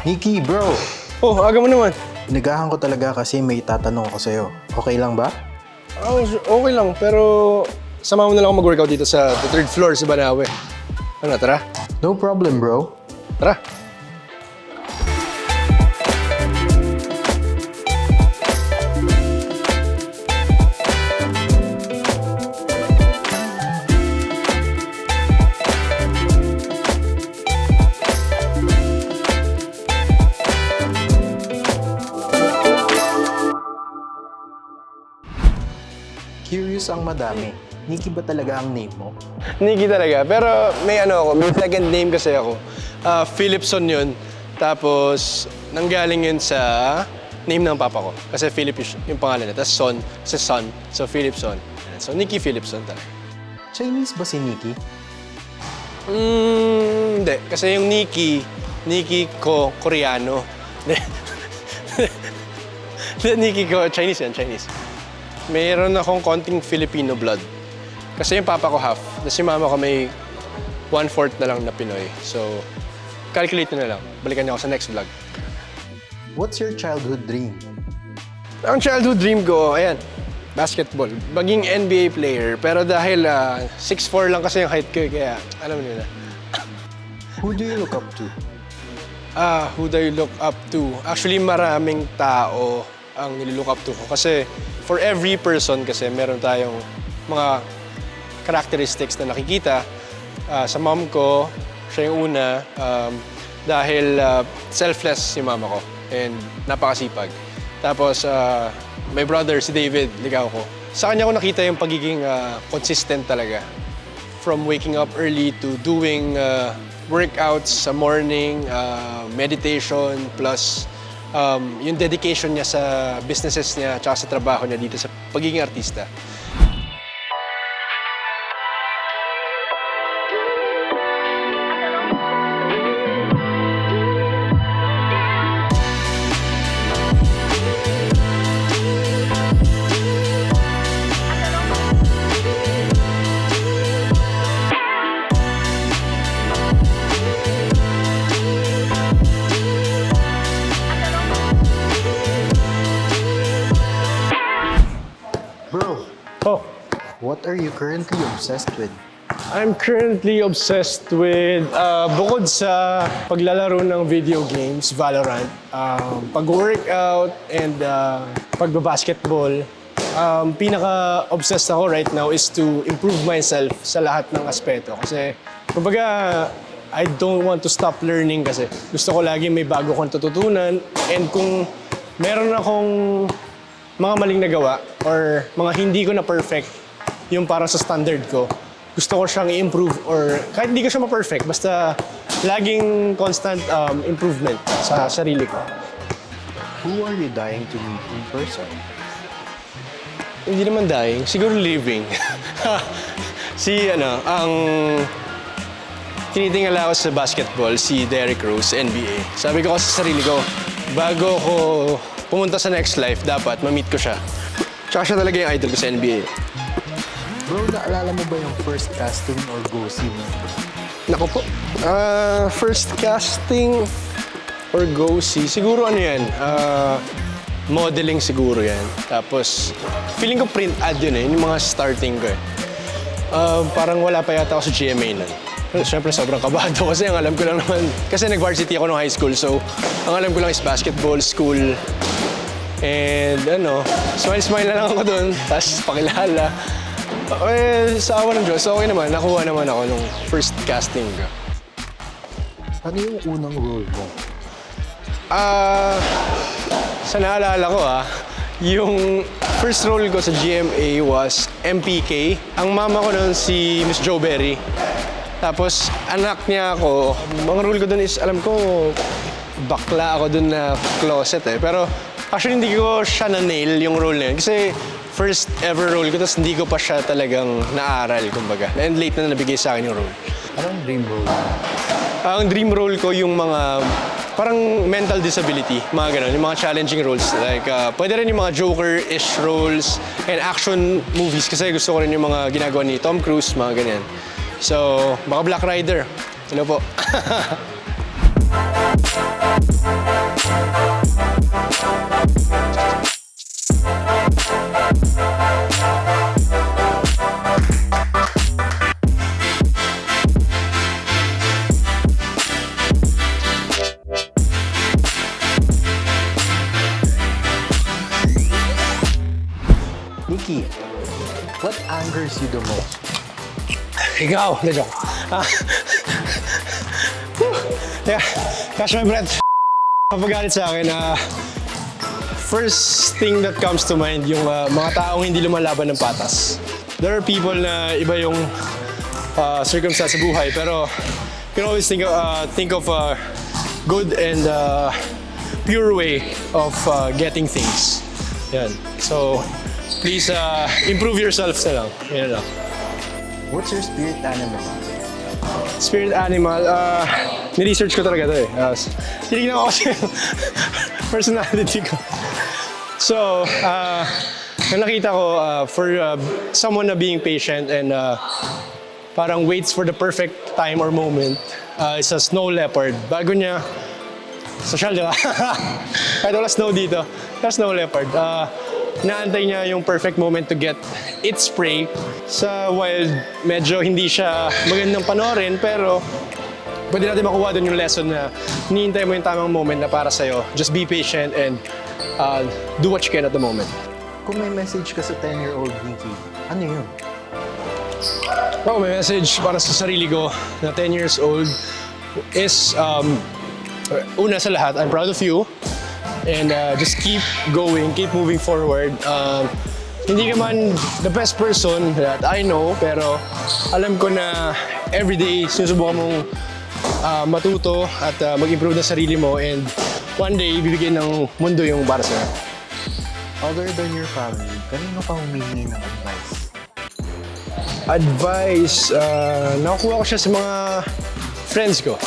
Nikki, bro! Oh, aga mo naman. Inagahan ko talaga kasi may tatanong ako sa'yo. Okay lang ba? Oh, okay lang, pero sama mo na lang ako mag-workout dito sa third floor sa Banawe. Ano, tara? No problem, bro. Tara. Curious ang madami. Nikki ba talaga ang name mo? Nikki talaga, pero may ano ako, may second name kasi ako. Philipson yun. Tapos, nanggaling yun sa name ng papa ko. Kasi Philip yung pangalan niya. Tapos son, kasi son. So, Philipson. So, Nikki Philipson talaga. Chinese ba si Nikki? Hindi. Kasi yung Nikki ko, Koreano. Nikki ko, Chinese yan, Chinese. Mayroon akong konting Filipino blood. Kasi yung papa ko half, tapos yung mama ko may 1/4 na lang na Pinoy. So, calculate na lang. Balikan niyo ako sa next vlog. What's your childhood dream? Ang childhood dream ko, ayan, basketball. Maging NBA player. Pero dahil 6'4 lang kasi yung height ko, kaya alam niyo na. Who do you look up to? Who do I look up to? Actually, maraming tao ang nililook up to ko. Kasi for every person kasi meron tayong mga characteristics na nakikita. Sa mom ko, siya yung una dahil selfless si mama ko and napakasipag. Tapos my brother, si David, ligaw ko. Sa kanya ko nakita yung pagiging consistent talaga. From waking up early to doing workouts sa morning, meditation, plus yung dedication niya sa businesses niya at sa trabaho niya dito sa pagiging artista. Bro, Oh, what are you currently obsessed with? I'm currently obsessed with, bukod sa paglalaro ng video games, Valorant, pag-workout, and pagbabasketball, pinaka-obsessed ako right now is to improve myself sa lahat ng aspeto. Kasi, kumbaga, I don't want to stop learning kasi gusto ko lagi may bago kong tututunan. And kung meron akong mga maling nagawa or mga hindi ko na perfect, yung parang sa standard ko, gusto ko siyang i-improve or kahit hindi ko siya ma-perfect, basta laging constant improvement sa sarili ko. Who are you dying to meet in person? Hindi naman dying, siguro living. Ang tinitingala ko sa basketball, si Derrick Rose, NBA. Sabi ko kasi sa sarili ko, bago ko pumunta sa next life, dapat ma-meet ko siya. Tsaka siya talaga yung idol ko sa NBA. Bro, naalala mo ba yung first casting or go-see mo? Naku po. First casting or go-see, siguro ano yan, modeling siguro yan. Tapos, feeling ko print ad yun yung mga starting ko parang wala pa yata ako sa GMA nun. Siyempre, sobrang kabado kasi ang alam ko lang naman, kasi nag-varsity ako nung high school, so ang alam ko lang is basketball, school, and smile-smile na lang ako doon, tapos pakilala. Sa awa ng Diyos, okay naman, nakuha naman ako nung first casting ko. Ano yung unang role mo? Sa naalala ko yung first role ko sa GMA was MPK. Ang mama ko noon si Miss Jo Berry. Tapos anak niya ako, mga role ko doon is alam ko bakla ako doon na closet Pero actually hindi ko siya na-nail yung role na yun. Kasi first ever role ko, tapos hindi ko pa siya talagang naaral, kumbaga. And late na nabigay sa akin yung role. Anong dream role? Ang dream role ko yung mga parang mental disability, mga ganun, yung mga challenging roles. Like, pwede rin yung mga Joker-ish roles and action movies kasi gusto ko rin yung mga ginagawa ni Tom Cruise, mga ganyan. So, baka Black Rider. Hello po. Nikki, what angers you the most? Ikaw, na joke. Yeah, catch my breath. Kapagalit sa akin, first thing that comes to mind, yung mga taong hindi lumalaban ng patas. There are people na iba yung circumstance sa buhay, pero you can always think of a good and pure way of getting things. Yan. So, please improve yourself na lang. Yan lang. What's your spirit animal? Spirit animal, ni-research ko talaga ito eh. Tinignan ko kasi yung personality ko. So, ang nakita ko, for someone na being patient and parang waits for the perfect time or moment, is a snow leopard. Bago niya, social, di ba? Kahit wala snow dito, kaya snow leopard. Inaantay niya yung perfect moment to get its prey. Sa wild, medyo hindi siya magandang panoorin, pero pwede natin makuha doon yung lesson na hinihintay mo yung tamang moment na para sa'yo. Just be patient and do what you can at the moment. Kung may message ka sa 10-year-old Nikki, ano yun? Oh, may message para sa sarili ko na 10 years old is, una sa lahat, I'm proud of you. And just keep going, keep moving forward. Hindi ka man the best person that I know, pero alam ko na everyday sinusubukan mong matuto at mag-improve na sarili mo, and one day, bibigyan ng mundo yung para sa'yo. Other than your family, kanino ka humingi ng advice? Advice, nakukuha ko siya sa mga friends ko.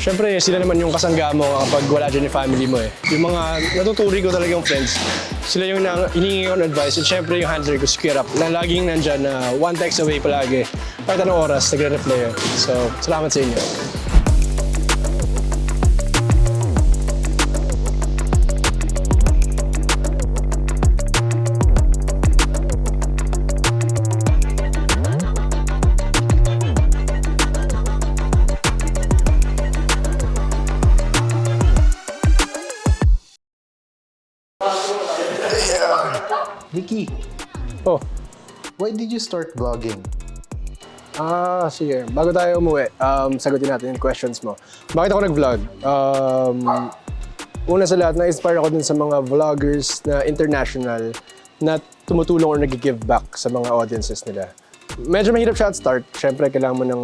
Siyempre, sila naman yung kasangga mo kapag wala dyan yung family mo eh. Yung mga natuturi ko talaga yung friends, sila yung hiningi ko ng advice. At siyempre yung handler ko, si Kirap, na laging nandyan na one text away palagi. Kahit anong oras, nagre-reply yun. So, salamat sa inyo. Nikki, Oh, why did you start vlogging? sige. Bago tayo umuwi, sagutin natin yung questions mo. Bakit ako nag-vlog? Una sa lahat, na-inspire ako dun sa mga vloggers na international na tumutulong or nag-give back sa mga audiences nila. Medyo mahirap siya at start. Siyempre, kailangan mo ng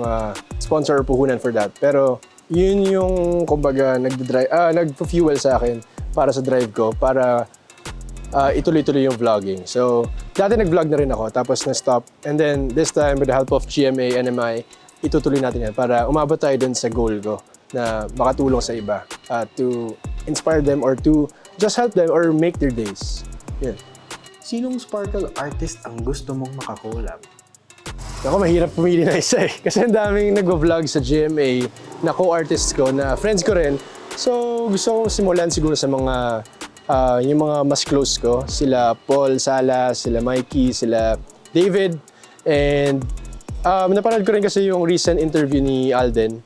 sponsor or puhunan for that. Pero yun yung, kumbaga, nag-fuel sa akin para sa drive ko, para ituloy-tuloy yung vlogging. So, dati nag-vlog na rin ako, tapos na-stop. And then, this time, with the help of GMA, NMI, itutuloy natin yan para umabot tayo dun sa goal ko na makatulong sa iba to inspire them or to just help them or make their days. Yan. Sinong sparkle artist ang gusto mong makakolab? Ako, mahirap pumili na isa eh. Kasi ang daming nag-vlog sa GMA na co-artists ko, na friends ko rin. So, gusto kong simulan siguro sa mga yung mga mas close ko, sila Paul Sala, sila Mikey, sila David. And napanood ko rin kasi yung recent interview ni Alden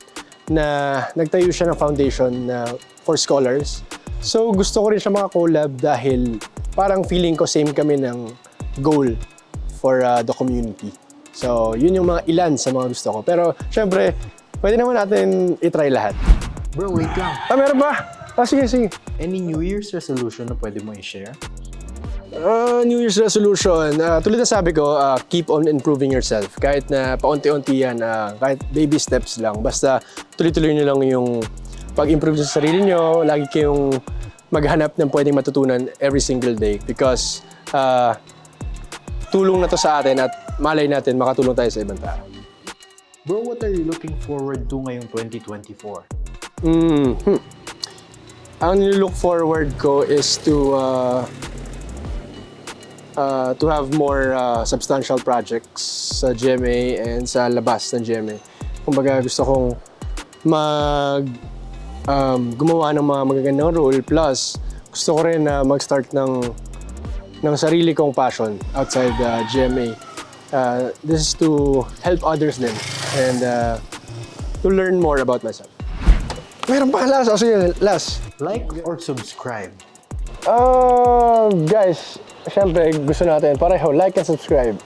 na nagtayo siya ng foundation for scholars. So gusto ko rin siya mga collab dahil parang feeling ko same kami ng goal for the community. So yun yung mga ilan sa mga gusto ko. Pero syempre, pwede naman natin itry lahat. Bro, wait lang. Meron ba? Sige, sige. Any New Year's resolution na pwede mo i-share? New Year's resolution, tulad na sabi ko, keep on improving yourself. Kahit na paunti-unti yan, kahit baby steps lang. Basta tuloy-tuloy nyo lang yung pag-improve sa sarili nyo. Lagi kayong maghanap ng pwedeng matutunan every single day. Because tulong na to sa atin at malay natin makatulong tayo sa ibang tao. Bro, what are you looking forward to ngayong 2024? Ang nilook forward ko is to have more substantial projects sa GMA and sa labas ng GMA. Kumbaga gusto kong gumawa ng mga magagandang role. Plus, gusto ko rin na mag-start ng sarili kong passion outside GMA. This is to help others din and to learn more about myself. Meron pa last. Sige, last. Like or subscribe? Guys, syempre gusto natin pareho like and subscribe.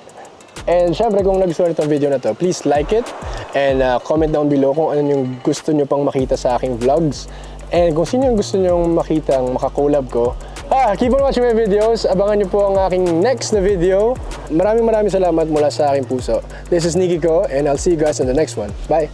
And syempre kung nagustuhan itong video na to, please like it and comment down below kung ano yung gusto nyo pang makita sa aking vlogs. And kung sino yung gusto nyo makita ang makakolab ko, keep on watching my videos. Abangan nyo po ang aking next na video. Maraming salamat mula sa aking puso. This is Nicky Ko and I'll see you guys in the next one. Bye!